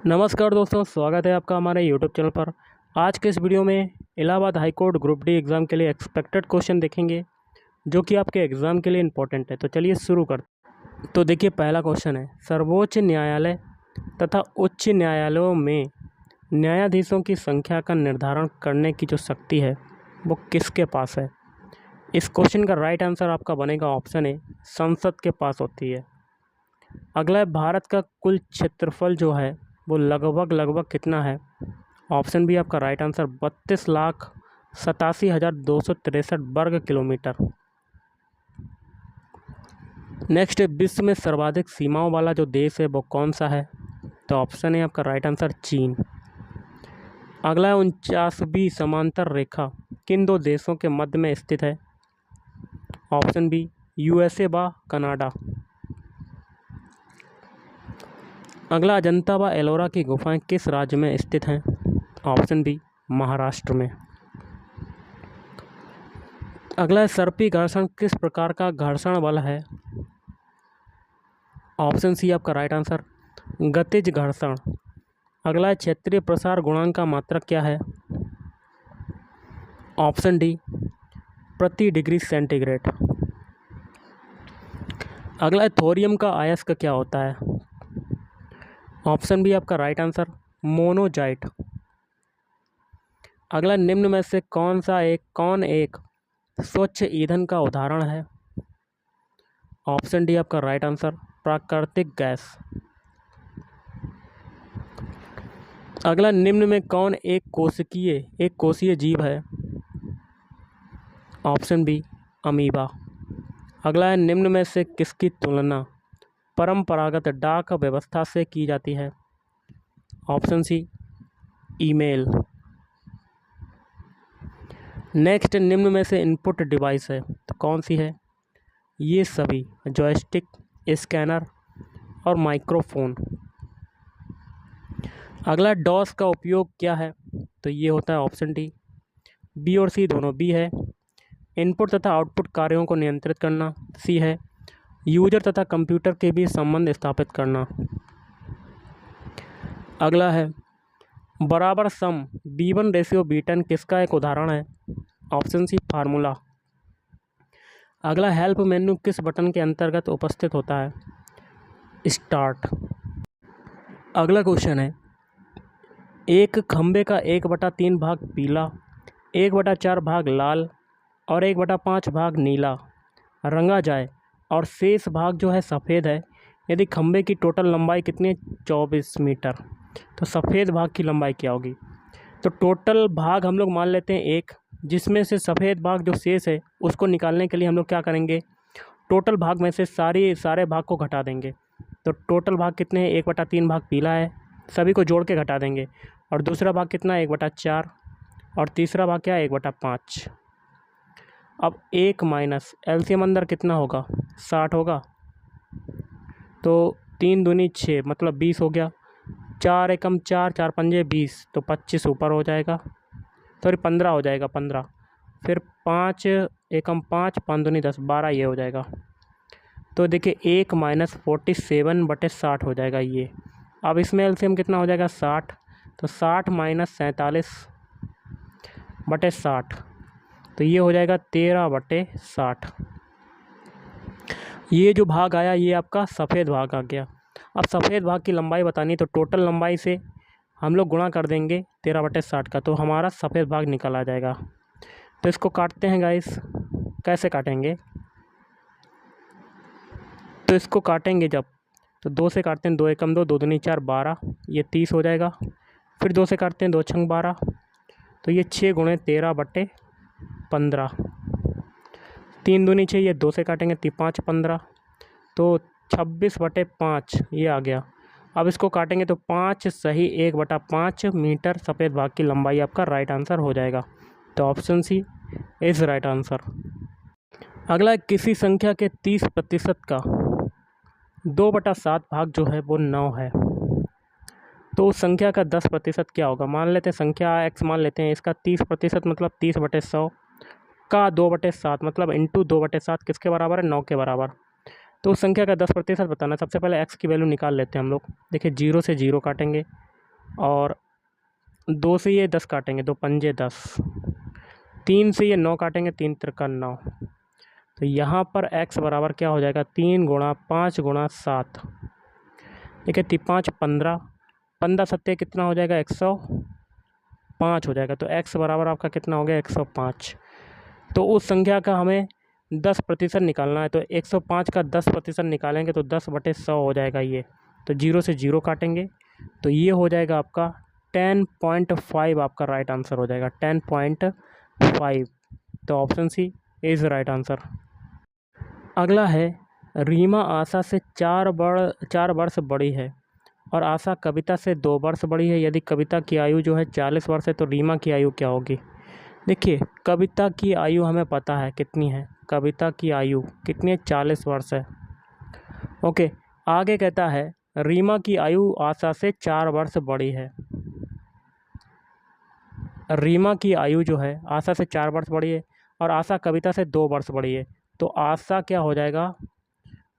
नमस्कार दोस्तों, स्वागत है आपका हमारे यूट्यूब चैनल पर। आज के इस वीडियो में Allahabad high court group D exam के लिए एक्सपेक्टेड क्वेश्चन देखेंगे जो कि आपके एग्ज़ाम के लिए इम्पोर्टेंट है। तो चलिए शुरू करते। तो देखिए, पहला क्वेश्चन है, सर्वोच्च न्यायालय तथा उच्च न्यायालयों में न्यायाधीशों की संख्या का निर्धारण करने की जो शक्ति है वो किसके पास है। इस क्वेश्चन का राइट आंसर आपका बनेगा ऑप्शन ए, संसद के पास होती है। अगला है, भारत का कुल क्षेत्रफल जो है वो लगभग कितना है। ऑप्शन बी आपका राइट आंसर 32,87,263 वर्ग किलोमीटर। नेक्स्ट है, विश्व में सर्वाधिक सीमाओं वाला जो देश है वो कौन सा है। तो ऑप्शन है आपका राइट आंसर चीन। अगला है, 49वीं समांतर रेखा किन दो देशों के मध्य में स्थित है। ऑप्शन बी यूएसए व कनाडा। अगला, अजंता व एलोरा की गुफाएं किस राज्य में स्थित हैं। ऑप्शन बी महाराष्ट्र में। अगला है, सर्पी घर्षण किस प्रकार का घर्षण बल है। ऑप्शन सी आपका राइट आंसर गतिज घर्षण। अगला है, क्षेत्रीय प्रसार गुणांक का मात्रक क्या है। ऑप्शन डी प्रति डिग्री सेंटीग्रेड। अगला है, थोरियम का अयस्क क्या होता है। ऑप्शन बी आपका राइट आंसर मोनोजाइट। अगला, निम्न में से कौन एक स्वच्छ ईंधन का उदाहरण है। ऑप्शन डी आपका राइट आंसर प्राकृतिक गैस। अगला, निम्न में कौन एक कोशीय जीव है। Option B amoeba. अगला है, निम्न में से किसकी तुलना परंपरागत डाक व्यवस्था से की जाती है। ऑप्शन सी ईमेल। नेक्स्ट, निम्न में से इनपुट डिवाइस है तो कौन सी है। ये सभी जॉयस्टिक, स्कैनर और माइक्रोफोन। अगला, डॉस का उपयोग क्या है तो ये होता है ऑप्शन डी। बी और सी दोनों। बी है इनपुट तथा आउटपुट कार्यों को नियंत्रित करना। सी है यूजर तथा कंप्यूटर के बीच संबंध स्थापित करना। अगला है, बराबर सम B1:B10 किसका एक उदाहरण है। Option C formula. अगला, हेल्प मेन्यू किस बटन के अंतर्गत उपस्थित होता है। स्टार्ट। अगला क्वेश्चन है, एक खंबे का 1/3 भाग पीला, 1/4 भाग लाल और 1/5 भाग नीला रंगा जाए और शेष भाग जो है सफ़ेद है, यदि खंबे की टोटल लंबाई कितनी है 24 मीटर, तो सफ़ेद भाग की लंबाई क्या होगी। तो टोटल भाग हम लोग मान लेते हैं एक, जिसमें से सफ़ेद भाग जो शेष है उसको निकालने के लिए हम लोग क्या करेंगे, टोटल भाग में से सारे भाग को घटा देंगे। तो टोटल भाग कितने हैं, 1/3 भाग पीला है, सभी को जोड़ के घटा देंगे। और दूसरा भाग कितना है 1/4 और तीसरा भाग क्या है 1/5। अब 1 माइनस एलसीएम अंदर कितना होगा 60 होगा, तो 3 दूनी 6 मतलब 20 हो गया। 4 एकम 4, 4 पंजे 20, तो 25 ऊपर हो जाएगा, सॉरी 15 हो जाएगा 15। फिर 5 एकम 5, 5 दूनी 10, 12 ये हो जाएगा। तो देखिए 1 माइनस 47/60 हो जाएगा ये। अब इसमें एलसीएम कितना हो जाएगा 60, तो 60 माइनस 47/60, तो ये हो जाएगा 13/60। ये जो भाग आया ये आपका सफ़ेद भाग आ गया। अब सफ़ेद भाग की लंबाई बतानी, तो टोटल लंबाई से हम लोग गुणा कर देंगे 13/60 का, तो हमारा सफ़ेद भाग निकल आ जाएगा। तो इसको काटते हैं गाइस, कैसे काटेंगे, तो इसको काटेंगे जब, तो 2 से काटते हैं, 2 एकम 2, 2 दूनी 4, 12, ये 30 हो जाएगा। फिर 2 से काटते हैं, 2 छंग 12, तो ये 6 गुणे 13/15, 3 दूनी 6, ये 2 से काटेंगे 5 15, तो 26/5 ये आ गया। अब इसको काटेंगे तो 5 सही 1/5 मीटर सफ़ेद भाग की लंबाई आपका राइट आंसर हो जाएगा। तो option C is right answer. अगला, किसी संख्या के 30% का 2/7 भाग जो है वो 9 है, तो उस संख्या का 10% क्या होगा। मान लेते हैं संख्या x मान लेते हैं, इसका 30% मतलब 30/100 का 2/7 मतलब इंटू 2/7 किसके बराबर है 9 के बराबर। तो उस संख्या का 10% बताना। सबसे पहले x की वैल्यू निकाल लेते हैं हम लोग। देखिए 0 से 0 काटेंगे, और 2 से ये 10 काटेंगे, 2 पंजे 10, 3 से ये 9 काटेंगे, 3 तिरका 9। तो यहाँ पर x बराबर क्या हो जाएगा, 3 गुणा 5 गुणा 7, ठीक है, 5 15, 15 सत्ते कितना हो जाएगा, 105 हो जाएगा। तो x बराबर आपका कितना हो गया, 105। तो उस संख्या का हमें 10% निकालना है। तो 105 का 10% निकालेंगे तो 10/100 हो जाएगा ये। तो 0 से 0 काटेंगे तो ये हो जाएगा आपका 10.5, आपका राइट आंसर हो जाएगा 10.5। तो option C is right answer. अगला है, रीमा आशा से 4 वर्ष बड़ी है और आशा कविता से 2 वर्ष बड़ी है। यदि कविता की आयु जो है 40 वर्ष है तो रीमा की आयु क्या होगी। देखिए, कविता की आयु हमें पता है कितनी है, कविता की आयु कितनी है, 40 वर्ष है। ओके, आगे कहता है रीमा की आयु आशा से 4 वर्ष बड़ी है। रीमा की आयु जो है आशा से 4 वर्ष बड़ी है और आशा कविता से 2 वर्ष बड़ी है। तो आशा क्या हो जाएगा,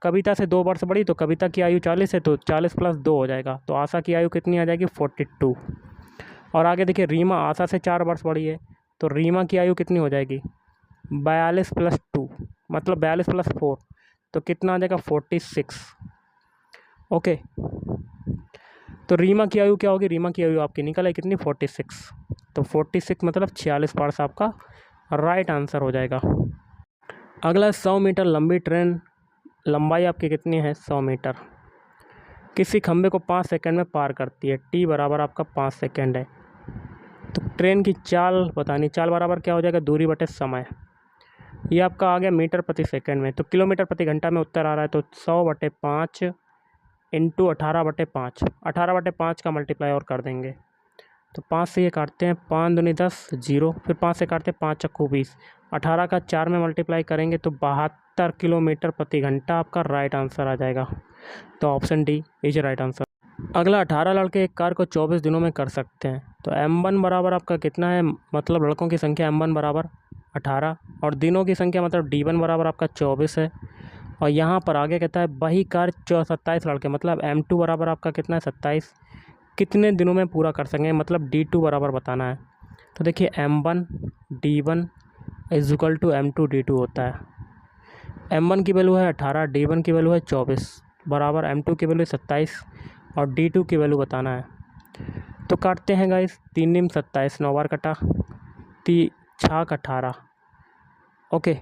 कविता से 2 वर्ष बड़ी, तो कविता की आयु 40 है तो 40 + 2 हो जाएगा। तो आशा की आयु कितनी आ जाएगी, 42। और आगे देखिए, रीमा आशा से 4 वर्ष बड़ी है तो रीमा की आयु कितनी हो जाएगी, 42 + 2, मतलब 42 + 4, तो कितना आ जाएगा, 46। ओके, तो रीमा की आयु क्या होगी, रीमा की आयु आपकी निकल आई कितनी, 46। तो 46 मतलब 46 वर्ष आपका राइट आंसर हो जाएगा। अगला 100 मीटर लंबी ट्रेन, लंबाई आपकी कितनी है, 100 मीटर, किसी खंभे को 5 सेकंड में पार करती है। टी बराबर आपका 5 सेकंड है। तो ट्रेन की चाल बतानी, चाल बराबर क्या हो जाएगा, दूरी बटे समय। ये आपका आ गया मीटर प्रति सेकंड में। तो किलोमीटर प्रति घंटा में उत्तर आ रहा है। तो 100/5 इंटू 18/5, 18/5 का मल्टीप्लाई और कर देंगे। तो 5 से ये काटते हैं, 5 दूनी 10, 0, फिर 5 से काटते हैं, 5 चक्कू 20, 18 का 4 में मल्टीप्लाई करेंगे तो 72 किलोमीटर प्रति घंटा आपका राइट आंसर आ जाएगा। तो option D is right answer. अगला, 18 लड़के एक कार को 24 दिनों में कर सकते हैं। तो m1 बराबर आपका कितना है, मतलब लड़कों की संख्या m1 बराबर 18 और दिनों की संख्या मतलब d1 बराबर आपका 24 है। और यहाँ पर आगे कहता है वही कार 27 लड़के, मतलब m2 बराबर आपका कितना है, 27, कितने दिनों में पूरा कर सकेंगे, मतलब d2 बराबर बताना है। तो देखिए, m1 d1 = m2 d2 होता है। m1 की वैल्यू है 18, d1 की वैल्यू है 24, बराबर m2 की वैल्यू 27 और d2 की वैल्यू बताना है। तो काटते हैं गाइस, 3 × 27, 9 बार कटा, 6 × 18। ओके,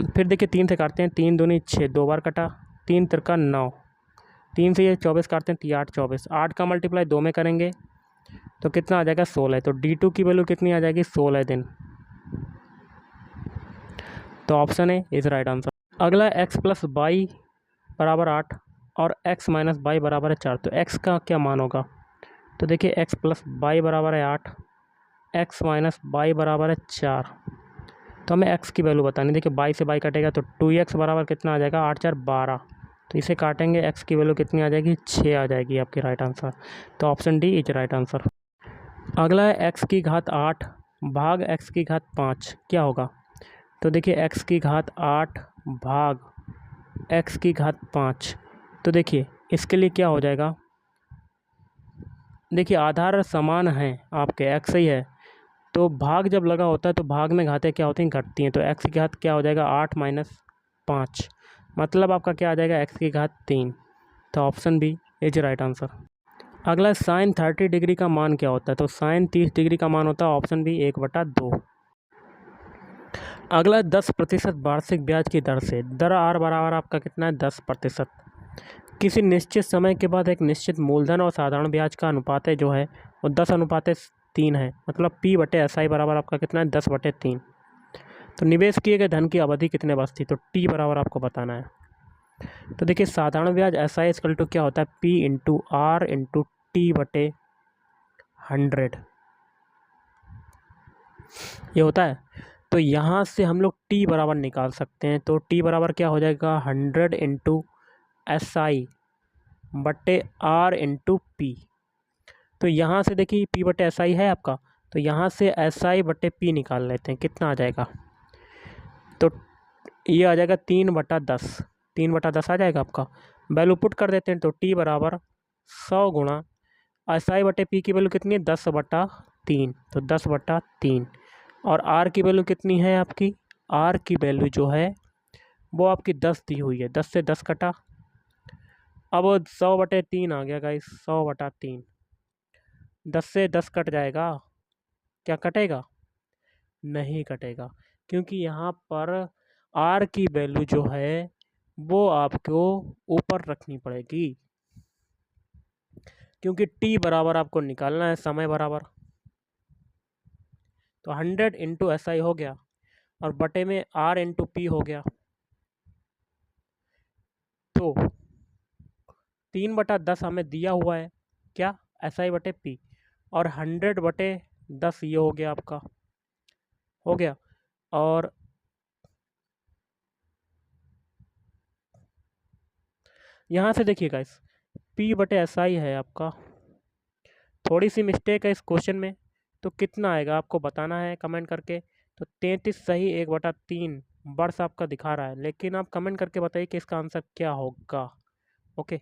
फिर देखिए 3 से काटते हैं, 3 दूनी 6, 2 बार कटा, 3 तिरका 9, 3 से ये 24 काटते हैं, 3 8 24, 8 का मल्टीप्लाई 2 में करेंगे तो कितना आ जाएगा, 16। तो d2 की वैल्यू कितनी आ जाएगी, 16 दिन। तो option A is right answer. अगला, x + y बराबर 8 और x - y बराबर है 4। तो x का क्या मान होगा। तो देखिए, x + y बराबर है 8, x - y बराबर है 4। तो हमें x की वैल्यू बतानी। देखिए, y से y कटेगा तो 2x बराबर कितना आ जाएगा, 8 × 4 = 12। तो इसे काटेंगे, x की वैल्यू कितनी आ जाएगी, 6 आ जाएगी आपकी राइट आंसर। तो option D is right answer. अगला है x की घात 8 भाग x की घात 5 क्या होगा। तो देखिए, x की घात 8 भाग x की घात 5, तो देखिए इसके लिए क्या हो जाएगा। देखिए, आधार समान हैं आपके, x ही है तो भाग जब लगा होता है तो भाग में घातें क्या होती हैं, घटती हैं। तो x की घात क्या हो जाएगा, 8 - 5, मतलब आपका क्या आ जाएगा, x की घात 3। तो option B is right answer. अगला, sin 30 डिग्री का मान क्या होता है। तो sin 30 डिग्री का मान होता है ऑप्शन बी 1/2। अगला, 10% वार्षिक ब्याज की दर से, दर आर बराबर आपका कितना है, 10%। किसी निश्चित समय के बाद एक निश्चित मूलधन और साधारण ब्याज का अनुपात है जो है वो 10:3 है, मतलब P/SI बराबर आपका कितना है, 10/3। तो निवेश किए गए धन की अवधि कितने वर्ष थी। तो T बराबर आपको बताना है। तो देखिए, साधारण ब्याज SI = क्या होता है, P × R × T/100 ये होता है। तो यहाँ से हम लोग T बराबर निकाल सकते हैं। तो T बराबर क्या हो जाएगा, 100 × SI/R × P। तो यहाँ से देखिए, P/SI है आपका, तो यहाँ से SI/P निकाल लेते हैं, कितना आ जाएगा। तो ये आ जाएगा 3/10, 3/10 आ जाएगा आपका। वैल्यू पुट कर देते हैं। तो T बराबर 100 × एस आई बटे पी की वैल्यू कितनी है 10/3, तो 10/3। और आर की वैल्यू कितनी है आपकी, आर की वैल्यू जो है वो आपकी 10 दी हुई है, 10 से 10 कटा, अब 100/3 आ गया गाइस, 100/3। 10 से 10 कट जाएगा, क्या कटेगा, नहीं कटेगा, क्योंकि यहाँ पर आर की वैल्यू जो है वो आपको ऊपर रखनी पड़ेगी, क्योंकि टी बराबर आपको निकालना है समय बराबर। तो 100 इंटू एस आई हो गया और बटे में आर इंटू पी हो गया, तो 3/10 हमें दिया हुआ है क्या, एस आई बटे पी, और 100/10 ये हो गया आपका, हो गया। और यहाँ से देखिएगा इस P/SI है आपका, थोड़ी सी मिस्टेक है इस क्वेश्चन में, तो कितना आएगा आपको बताना है कमेंट करके। तो 33 सही 1/3 वर्ष आपका दिखा रहा है, लेकिन आप कमेंट करके बताइए कि इसका आंसर क्या होगा। ओके।